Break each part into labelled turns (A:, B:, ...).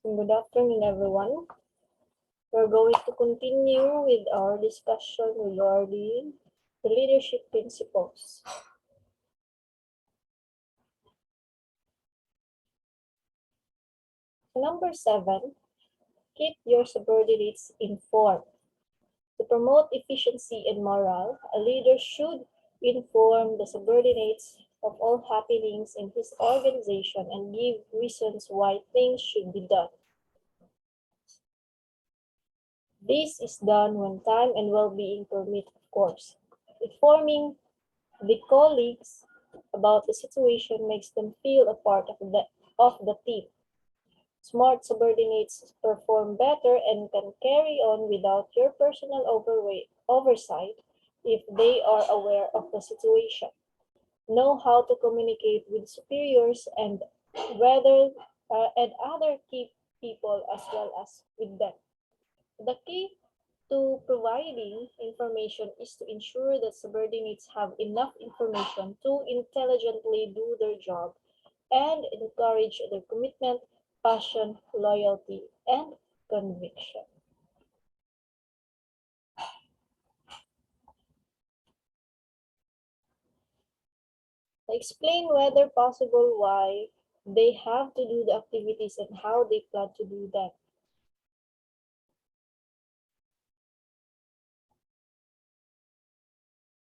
A: Good afternoon, everyone. We're going to continue with our discussion regarding the leadership principles. Number 7, keep your subordinates informed. To promote efficiency and morale, a leader should inform the subordinates of all happenings in his organization and give reasons why things should be done. This is done when time and well-being permit, of course. Informing the colleagues about the situation makes them feel a part of the team. Smart subordinates perform better and can carry on without your personal oversight if they are aware of the situation, know how to communicate with superiors and other key people as well as with them. The key to providing information is to ensure that subordinates have enough information to intelligently do their job and encourage their commitment, passion, loyalty, and conviction. Explain whether possible why they have to do the activities and how they plan to do them.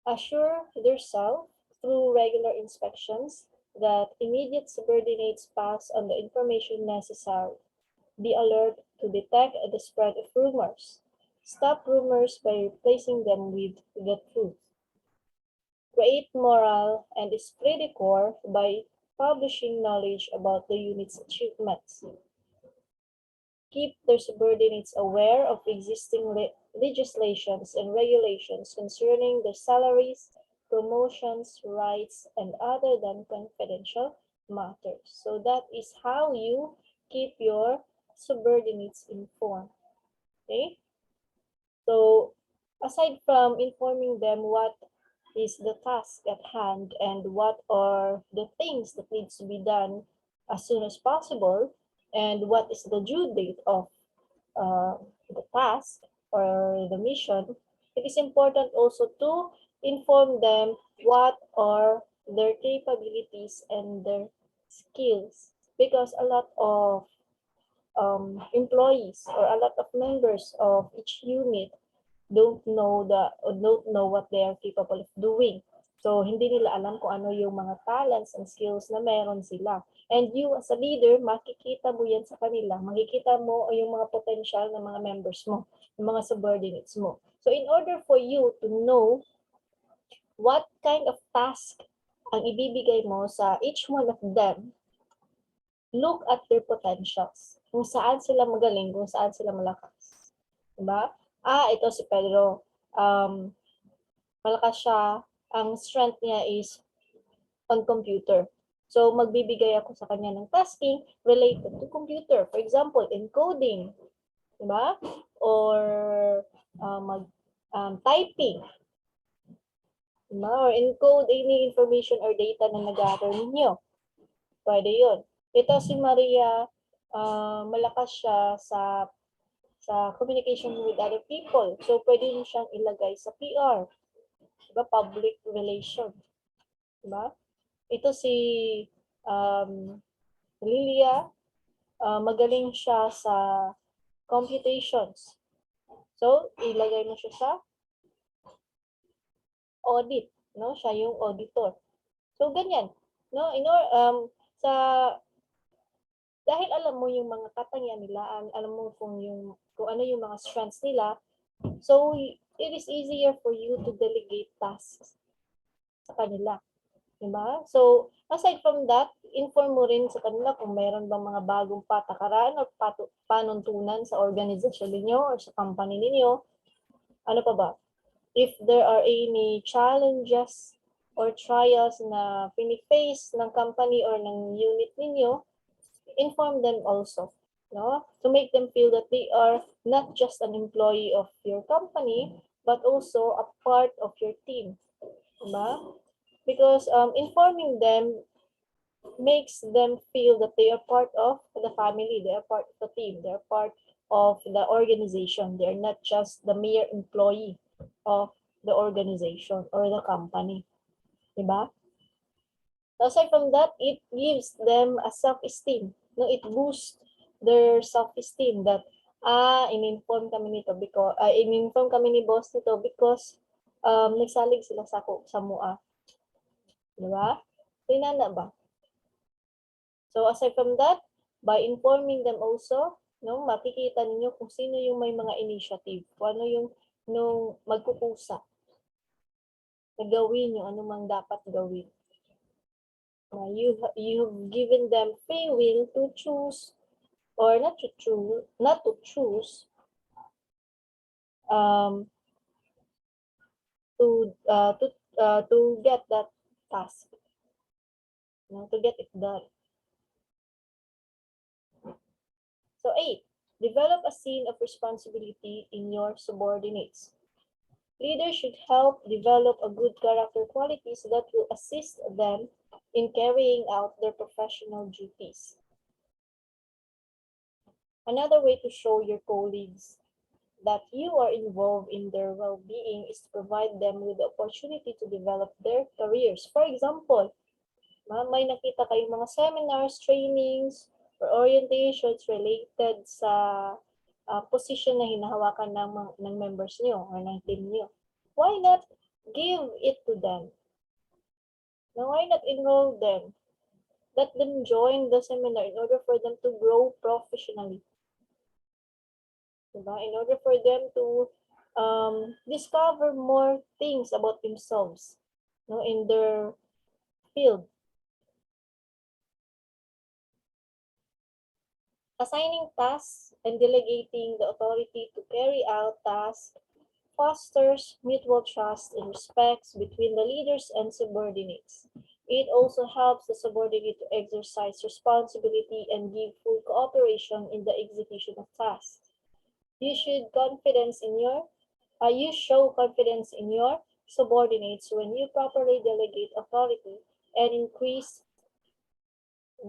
A: Assure yourself through regular inspections that immediate subordinates pass on the information necessary. Be alert to detect the spread of rumors. Stop rumors by replacing them with the truth. Create morale and esprit de corps by publishing knowledge about the unit's achievements. Keep their subordinates aware of existing legislations and regulations concerning their salaries, promotions, rights, and other than confidential matters. So that is how you keep your subordinates informed. Okay? So aside from informing them what is the task at hand and what are the things that needs to be done as soon as possible, and what is the due date of the task or the mission, it is important also to inform them what are their capabilities and their skills, because a lot of employees or a lot of members of each unit don't know what they are capable of doing. So, hindi nila alam kung ano yung mga talents and skills na meron sila. And you as a leader, makikita mo yan sa kanila. Makikita mo yung mga potential ng mga members mo, yung mga subordinates mo. So, in order for you to know what kind of task ang ibibigay mo sa each one of them, look at their potentials. Kung saan sila magaling, kung saan sila malakas. Diba? Ito si Pedro. Malakas siya. Ang strength niya is on computer. So, magbibigay ako sa kanya ng tasking related to computer. For example, encoding. Diba? Or typing. Diba? Or encode any information or data na nag-gather ninyo. Pwede yun. Ito si Maria, malakas siya sa communication with other people. So, pwede mo siyang ilagay sa PR. Diba? Public relation. Diba? Ito si Lilia, magaling siya sa computations. So, ilagay mo siya sa audit. No? Siya yung auditor. So, ganyan. No? Dahil alam mo yung mga katangian nila, alam mo kung ano yung mga strengths nila, so it is easier for you to delegate tasks sa kanila. Diba? So, aside from that, inform mo rin sa kanila kung mayroon bang mga bagong patakaran o panuntunan sa organisasyon ninyo or sa company ninyo. Ano pa ba? If there are any challenges or trials na piniface ng company or ng unit ninyo, inform them also, no? To make them feel that they are not just an employee of your company, but also a part of your team. Diba? Because informing them makes them feel that they are part of the family, they are part of the team, they are part of the organization. They're not just the mere employee of the organization or the company. Diba? Aside from that, it gives them a self-esteem. No, it boosts their self-esteem that in-inform kami nito because in-inform kami ni boss nito because nagsalig sila sa MUA. Diba? Tinana ba? So aside from that, by informing them also, no, makikita ninyo kung sino yung may mga initiative, kung ano yung nung magkukusa na gawin yung anumang dapat gawin. You've given them free will to choose or not to choose to get that task, to get it done. So 8, develop a scene of responsibility in your subordinates. Leaders should help develop a good character qualities that will assist them in carrying out their professional duties. Another way to show your colleagues that you are involved in their well-being is to provide them with the opportunity to develop their careers. For example, may nakita kayong mga seminars, trainings, or orientations related sa position na hinahawakan ng members niyo or ng team niyo. Why not give it to them? Now, why not enroll them? Let them join the seminar in order for them to grow professionally. Diba? In order for them to discover more things about themselves, no, in their field. Assigning tasks and delegating the authority to carry out tasks fosters mutual trust and respect between the leaders and subordinates. It also helps the subordinate to exercise responsibility and give full cooperation in the execution of tasks. You show confidence in your subordinates when you properly delegate authority and increase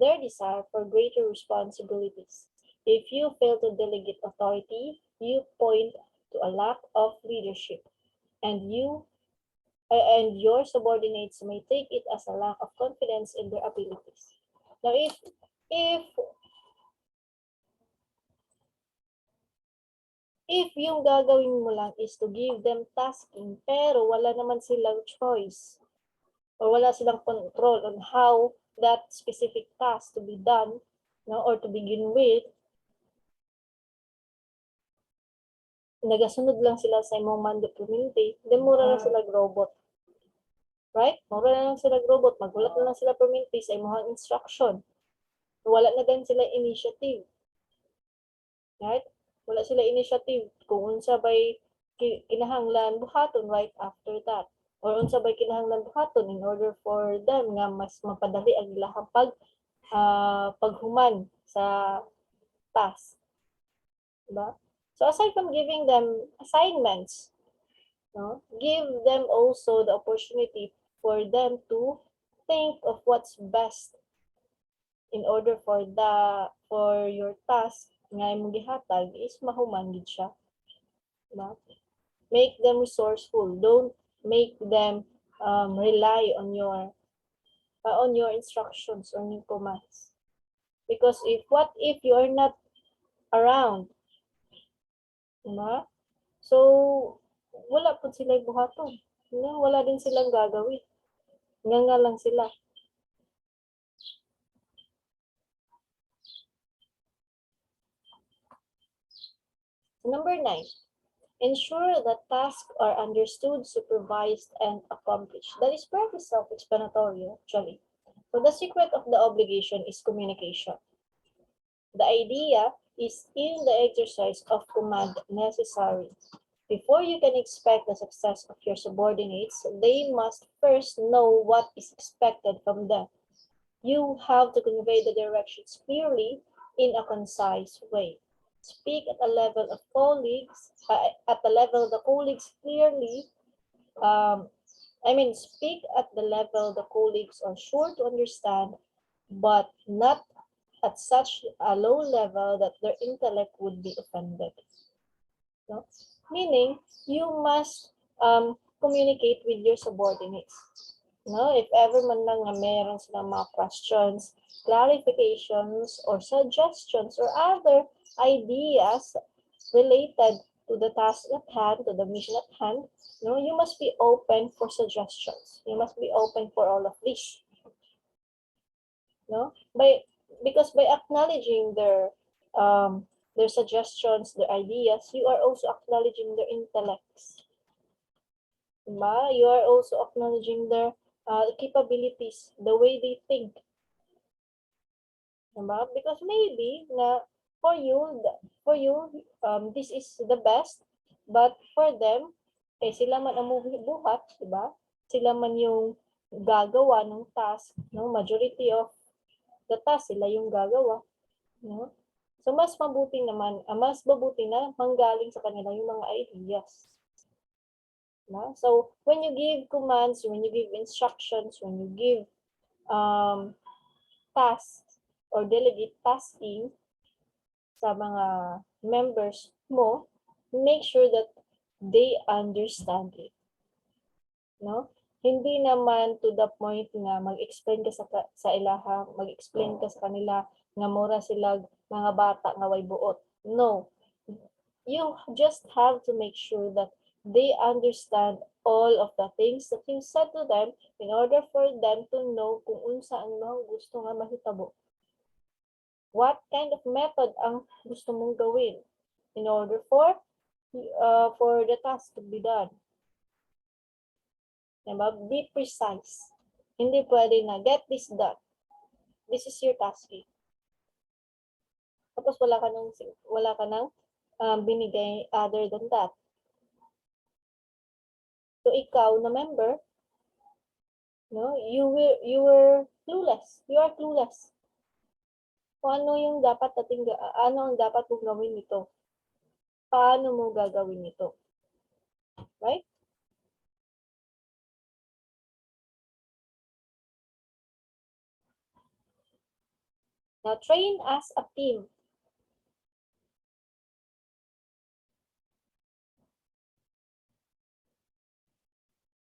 A: their desire for greater responsibilities. If you fail to delegate authority, you point to a lack of leadership, and your subordinates may take it as a lack of confidence in their abilities. Now, if yung gagawin mo lang is to give them tasking, pero wala naman silang choice, or wala silang control on how that specific task to be done, no, or to begin with, nagasunod lang sila sa imong mandate, then mura na sila robot. Right? Mura na lang sila robot, magulat na lang sila perminti sa imong instruction. Wala na din sila initiative. Right? Wala sila initiative kung unsa bay kinahanglan buhaton right after that. Or unsa bay kinahanglan buhaton in order for them nga mas mapadali ang ilahang paghuman sa task. Diba? So aside from giving them assignments, no, give them also the opportunity for them to think of what's best in order for your task nga imong gihatag is mahuman gid siya. Diba? Make them resourceful. Don't make them rely on your instructions, on your commands. Because what if you are not around? Diba? So, wala po sila buhaton. Wala din silang gagawin. Nga lang sila. Number 9, ensure that tasks are understood, supervised, and accomplished. That is very self-explanatory, actually. So the secret of the obligation is communication. The idea is in the exercise of command necessary. Before you can expect the success of your subordinates, they must first know what is expected from them. You have to convey the directions clearly in a concise way. Speak at the level of colleagues, the colleagues clearly, speak at the level the colleagues are sure to understand but not at such a low level that their intellect would be offended. No? Meaning, you must communicate with your subordinates. No, if ever man lang na meron silang mga questions, clarifications, or suggestions, or other ideas related to the task at hand, to the mission at hand, no, you must be open for suggestions. You must be open for all of this. No, because by acknowledging their suggestions, their ideas, you are also acknowledging their intellects. Diba? You are also acknowledging their capabilities, the way they think. Diba? Because maybe na for you, this is the best, but for them, sila man ang buhat, diba? Sila man yung gagawa ng task, no? Majority of the task, sila yung gagawa, no? So, mas mabuti naman, mas mabuti na manggaling sa kanila yung mga ideas. No? So, when you give commands, when you give instructions, when you give tasks or delegate tasking sa mga members mo, make sure that they understand it. No? Hindi naman to the point nga mag-explain ka sa ilaha, mag-explain ka sa kanila nga mura sila mga bata nga way buot. No. You just have to make sure that they understand all of the things that you said to them in order for them to know kung unsa ang mga gusto nga mahitabo. What kind of method ang gusto mong gawin in order for the task to be done. Diba? Be precise. Hindi pwede na, get this done. This is your task. Tapos wala ka nang binigay other than that. So ikaw na member, no, you were clueless. You are clueless. Kung ano yung dapat ano ang dapat mong gawin nito? Paano mo gagawin ito? Right? Now, train as a team.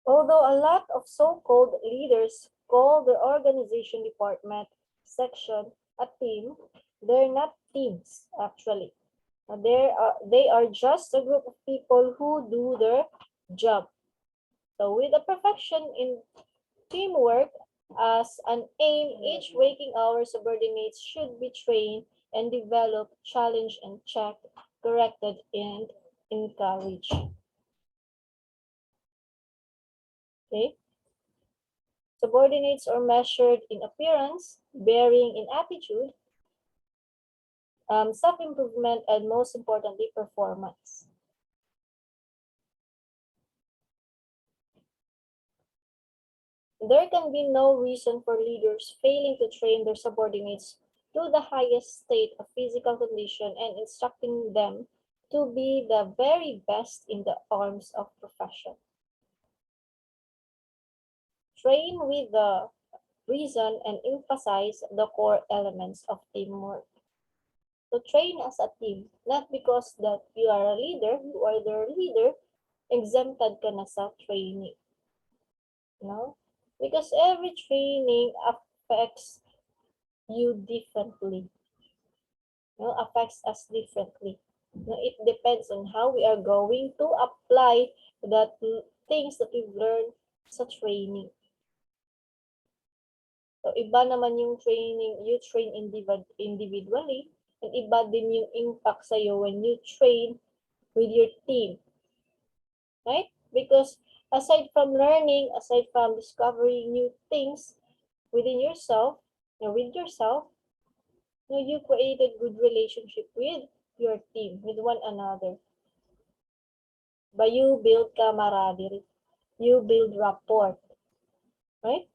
A: Although a lot of so-called leaders call their organization department, section, a team, they're not teams, actually. They are just a group of people who do their job. So with a perfection in teamwork as an aim, each waking hour subordinates should be trained and developed, challenged and checked, corrected and encouraged. Okay. Subordinates are measured in appearance, bearing, in attitude, self-improvement, and most importantly, performance. There can be no reason for leaders failing to train their subordinates to the highest state of physical condition and instructing them to be the very best in the arms of profession. Train with the reason and emphasize the core elements of teamwork. So train as a team, not because that you are a leader, you are their leader, exempted ka na sa training. No? Because every training affects you differently. No? Affects us differently. No? It depends on how we are going to apply the things that we've learned sa training. So, iba naman yung training, you train individually, and iba din yung impact sa'yo when you train with your team. Right? Because aside from learning, aside from discovering new things within yourself, with yourself, you created good relationship with your team, with one another. But you build camaraderie, you build rapport. Right?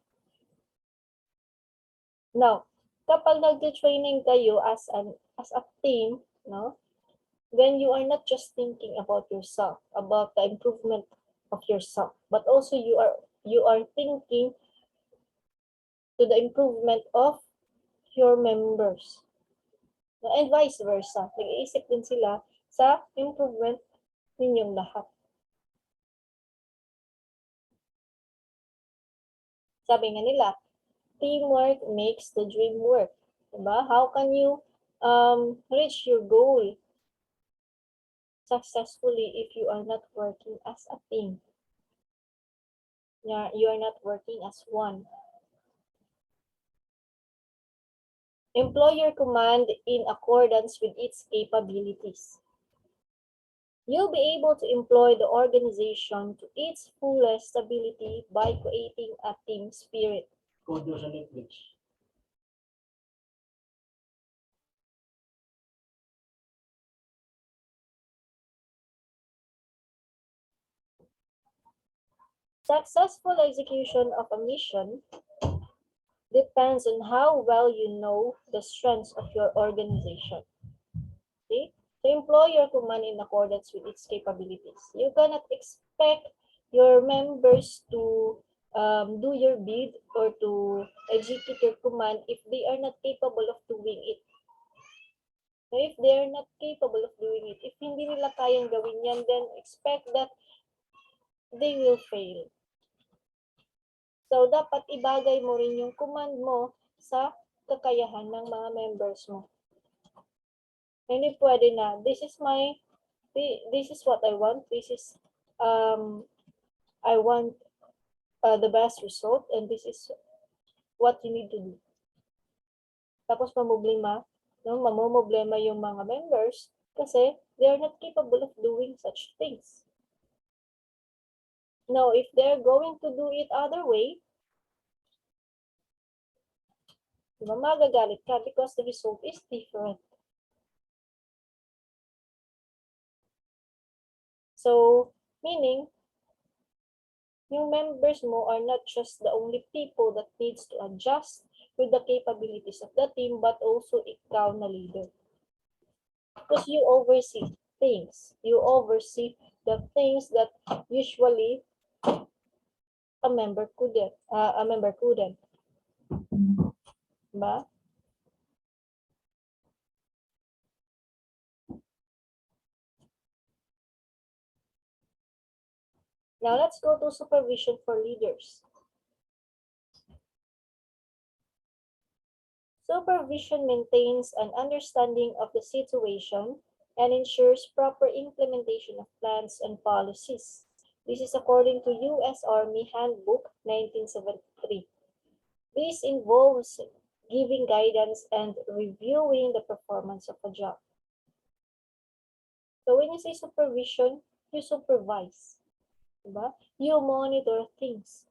A: Now, kapag nag-training kayo as a team, no, then you are not just thinking about yourself, about the improvement of yourself, but also you are thinking to the improvement of your members. And vice versa. Nag-iisip din sila sa improvement ninyong lahat. Sabi nga nila, teamwork makes the dream work. Diba? How can you reach your goal successfully if you are not working as a team? You are not working as one. Employ your command in accordance with its capabilities. You'll be able to employ the organization to its fullest ability by creating a team spirit. Successful execution of a mission depends on how well you know the strengths of your organization. Okay? So employ your command in accordance with its capabilities. You cannot expect your members to do your bid or to execute your command if they are not capable of doing it. So if they are not capable of doing it, if hindi nila kayang gawin yan, then expect that they will fail. So, dapat ibagay mo rin yung command mo sa kakayahan ng mga members mo. Hindi pwede na, this is what I want, this is, I want the best result, and this is what you need to do. Tapos mamumblema yung mga members kasi they are not capable of doing such things. Now, if they're going to do it other way, diba, magagalit ka because the result is different. So, meaning, yung members mo are not just the only people that needs to adjust with the capabilities of the team, but also ikaw na leader. Because you oversee things. You oversee the things that usually a member couldn't. Diba? Now let's go to supervision for leaders. Supervision maintains an understanding of the situation and ensures proper implementation of plans and policies. This is according to U.S. Army Handbook 1973. This involves giving guidance and reviewing the performance of a job. So when you say supervision, you supervise. Diba? You monitor things.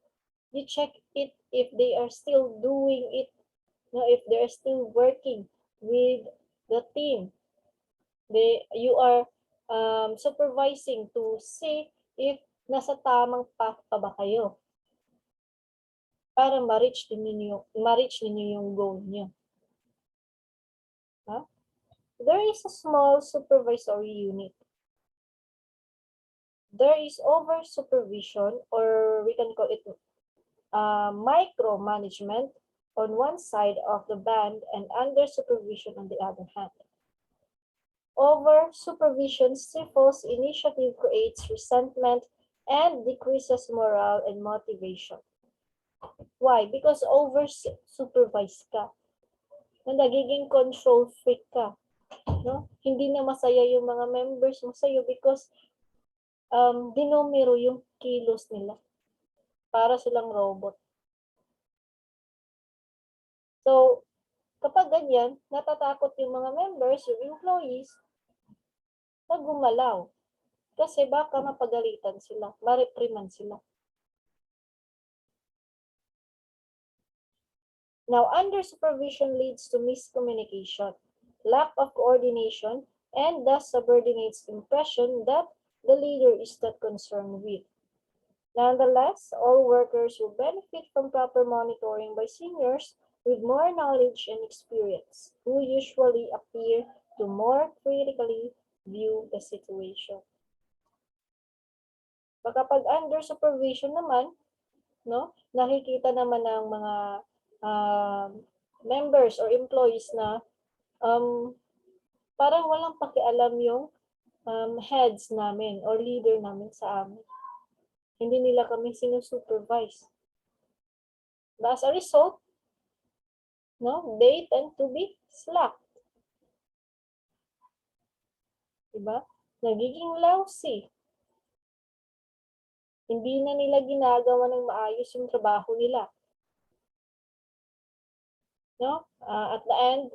A: You check it if they are still doing it, if they're still working with the team. You are supervising to see if nasa tamang path pa ba kayo para ma-reach ninyo yung goal niyo. Huh? There is a small supervisory unit. There is over supervision, or we can call it micromanagement on one side of the band and under supervision on the other hand. Over supervision stifles initiative, creates resentment, and decreases morale and motivation. Why? Because over-supervise ka. Nagiging control freak ka. No? Hindi na masaya yung mga members mo sa'yo because dinumero yung kilos nila. Para silang robot. So, kapag ganyan, natatakot yung mga members, yung employees, na gumalaw. Kasi baka mapagalitan sila, ma-reprimand sila. Now, under supervision leads to miscommunication, lack of coordination, and thus subordinates impression that the leader is not concerned with. Nonetheless, all workers will benefit from proper monitoring by seniors with more knowledge and experience, who usually appear to more critically view the situation. Kapag under supervision naman, no, nakikita naman ng mga members or employees na parang walang pakialam yung heads namin or leader namin sa amin. Hindi nila kami sinusupervise. But as a result, no, they tend to be slack. Diba? Nagiging lousy. Hindi na nila ginagawa ng maayos yung trabaho nila. No? At the end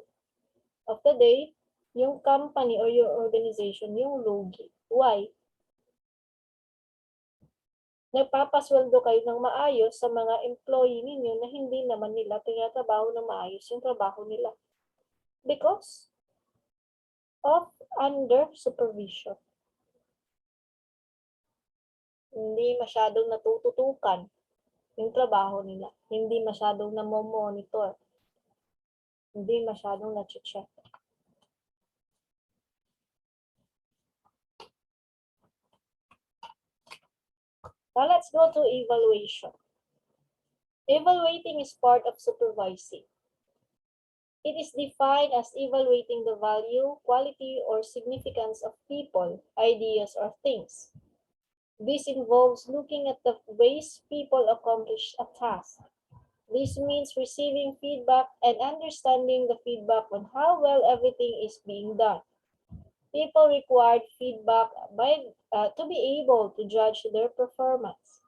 A: of the day, yung company or your organization, yung lugi. Why? Nagpapasweldo kayo ng maayos sa mga employee ninyo na hindi naman nila tinatrabaho ng maayos yung trabaho nila. Because of under supervision. Hindi masyadong natututukan yung trabaho nila. Hindi masyadong namomonitor. Hindi masyadong na-check. Now let's go to evaluation. Evaluating is part of supervising. It is defined as evaluating the value, quality, or significance of people, ideas, or things. This involves looking at the ways people accomplish a task. This means receiving feedback and understanding the feedback on how well everything is being done. People require feedback to be able to judge their performance.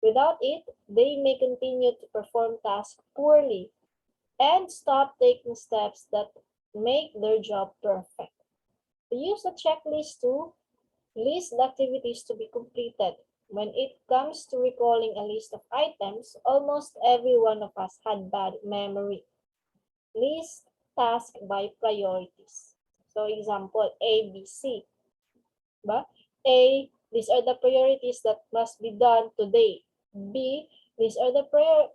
A: Without it, they may continue to perform tasks poorly and stop taking steps that make their job perfect. Use a checklist to list the activities to be completed. When it comes to recalling a list of items, almost every one of us had bad memory. List task by priorities. So example, A, B, C. Ba? A, these are the priorities that must be done today. B, these are the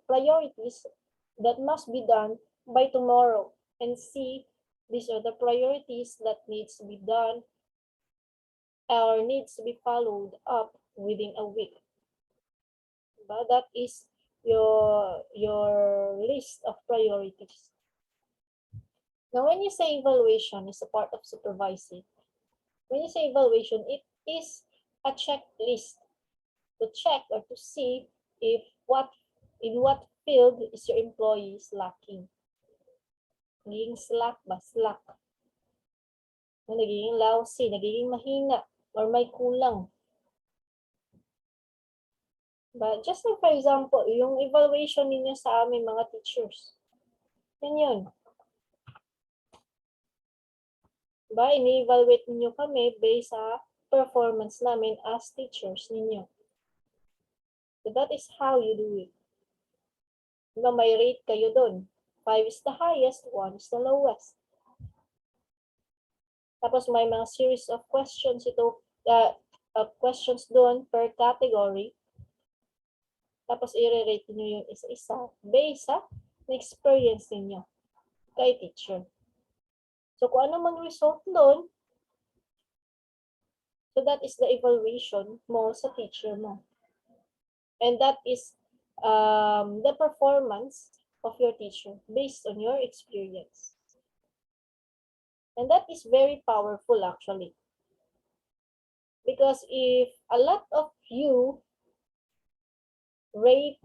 A: priorities that must be done by tomorrow. And C, these are the priorities that needs to be done or needs to be followed up within a week. But that is your list of priorities. Now, when you say evaluation is a part of supervising, when you say evaluation, it is a checklist to check or to see if in what field is your employees lacking. Nagiging slack ba? Slack. Nagiging lousy, nagiging mahina, or may kulang. But just like for example, yung evaluation ninyo sa aming mga teachers. Yan yun. Diba? Ini-evaluate ninyo kami based sa performance namin as teachers ninyo. So that is how you do it. Diba, may rate kayo dun. 5 is the highest, 1 is the lowest. Tapos may mga series of questions ito, questions doon per category. Tapos i-rate niyo yung isa-isa based sa experience niyo kay teacher. So kung ano man result doon, so that is the evaluation mo sa teacher mo. And that is the performance of your teacher based on your experience. And that is very powerful actually. Because if a lot of you rate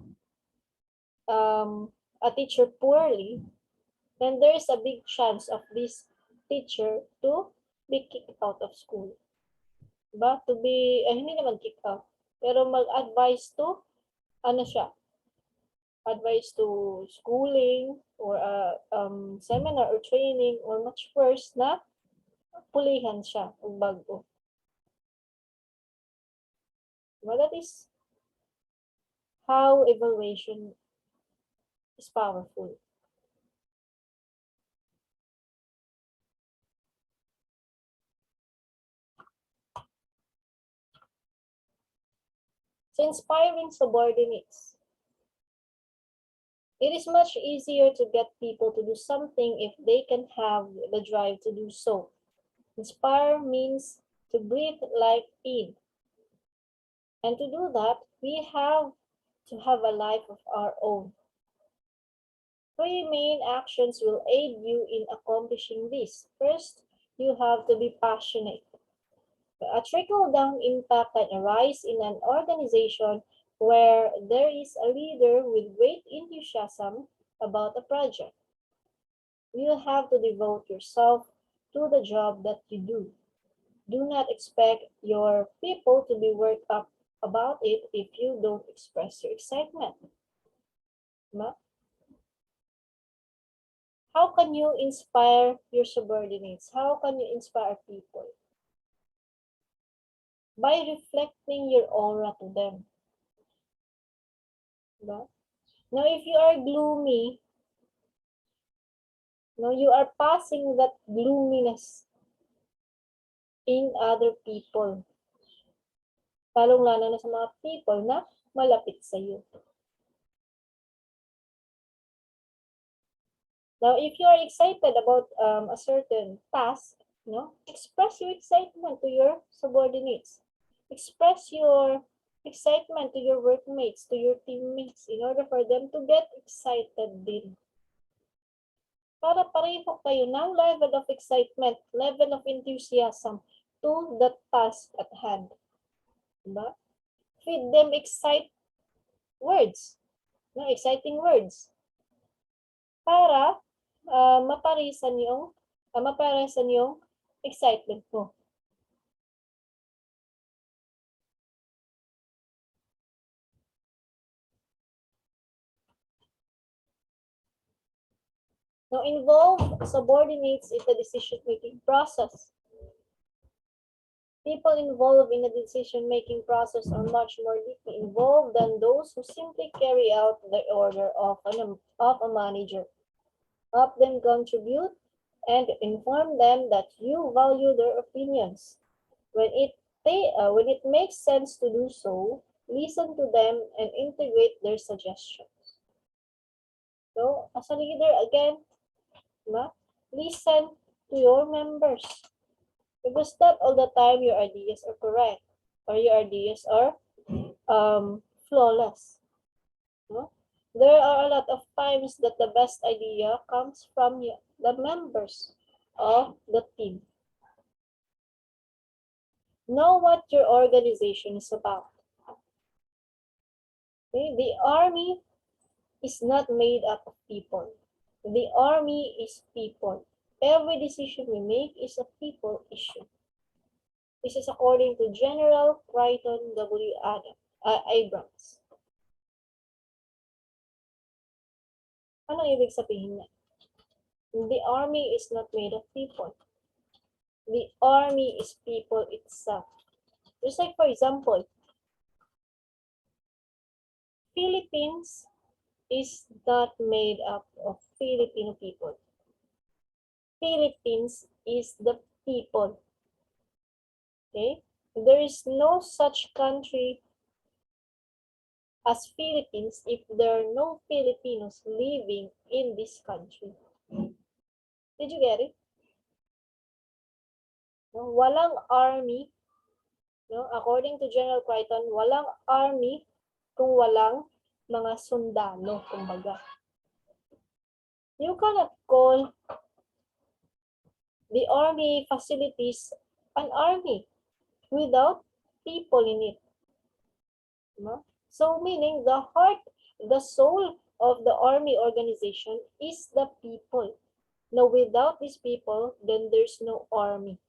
A: a teacher poorly, then there is a big chance of this teacher to be kicked out of school. Diba? To be, hindi naman kicked out, pero mag-advise to, advice to schooling or seminar or training or much worse na pulihan siya o bago. Well, that is how evaluation is powerful. So inspiring subordinates. It is much easier to get people to do something if they can have the drive to do so. Inspire means to breathe life in. And to do that, we have to have a life of our own. Three main actions will aid you in accomplishing this. First, you have to be passionate. A trickle-down impact can arise in an organization where there is a leader with great enthusiasm about a project. You have to devote yourself to the job that you do. Do not expect your people to be worked up about it if you don't express your excitement. Diba? How can you inspire your subordinates? How can you inspire people? By reflecting your aura to them. Diba? Now, if you are gloomy, no, you are passing that gloominess in other people. Lalong-lalo na sa mga people na malapit sa iyo. Now, if you are excited about a certain task, no, express your excitement to your subordinates. Express your excitement to your workmates, to your teammates, in order for them to get excited din. Para pareho kayo ng level of excitement, level of enthusiasm to the task at hand. Diba? Feed them exciting words. Para maparisan yung excitement mo. Now, involve subordinates in the decision-making process. People involved in the decision-making process are much more deeply involved than those who simply carry out the order of a manager. Help them contribute and inform them that you value their opinions. When it makes sense to do so, listen to them and integrate their suggestions. So, as a leader, again, listen to your members. Because not all the time your ideas are correct or your ideas are flawless. No? There are a lot of times that the best idea comes from the members of the team. Know what your organization is about. Okay? The army is not made up of people. The army is people. Every decision we make is a people issue. This is according to General Crichton W. Abrams. Ano ibig sabihin niya? The army is not made of people. The army is people itself. Just like, for example, Philippines is not made up of Filipino people. Philippines is the people. Okay? There is no such country as Philippines if there are no Filipinos living in this country. Did you get it? No, walang army, no? According to General Crichton, walang army kung walang mga sundalo, kumbaga. You cannot call the army facilities an army without people in it. No? So meaning the heart, the soul of the army organization is the people. Now without these people, then there's no army.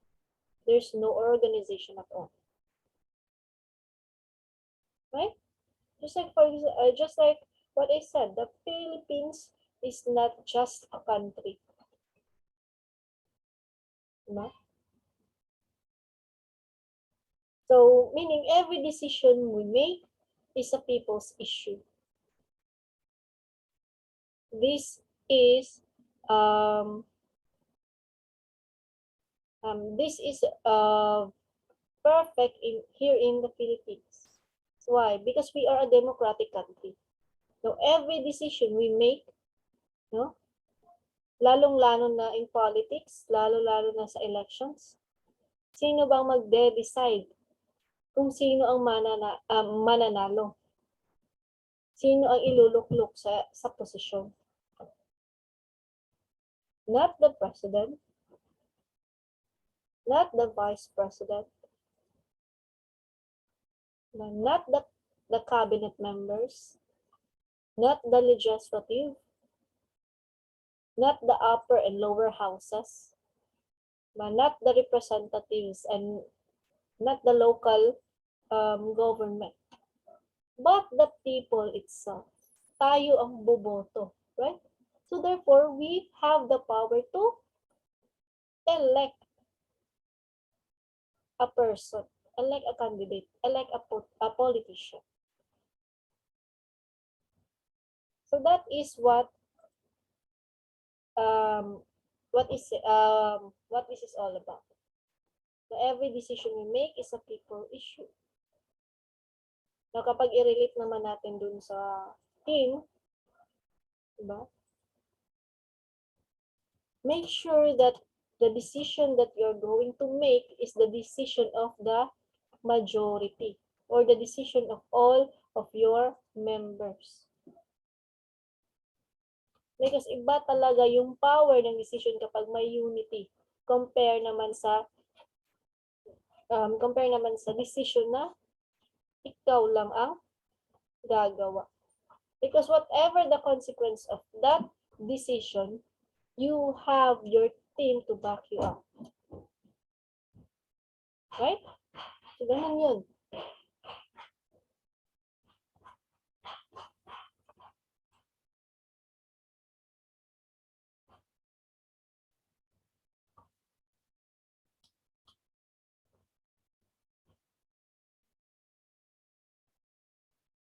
A: There's no organization at all. Right? Just like what I said, the Philippines is not just a country. No? So, meaning every decision we make is a people's issue. This is perfect here in the Philippines. Why? Because we are a democratic country. So every decision we make, no, lalong-lalo na in politics, lalo-lalo na sa elections, sino bang magde-decide kung sino ang mananalo? Sino ang iluluklok sa posisyon? not the president, not the vice president, not the cabinet members, not the legislative, not the upper and lower houses, not the representatives, and not the local government, but the people itself. Tayo ang boboto, right? So therefore, we have the power to elect a person, elect a candidate, elect a politician. So that is what this is all about. So every decision we make is a people issue. Now, kapag i-relate naman natin dun sa team, diba? Make sure that the decision that you're going to make is the decision of the majority or the decision of all of your members. Because iba talaga yung power ng decision kapag may unity compare naman sa decision na ikaw lang ang gagawa. Because whatever the consequence of that decision, you have your team to back you up. Right? So, ganun yun.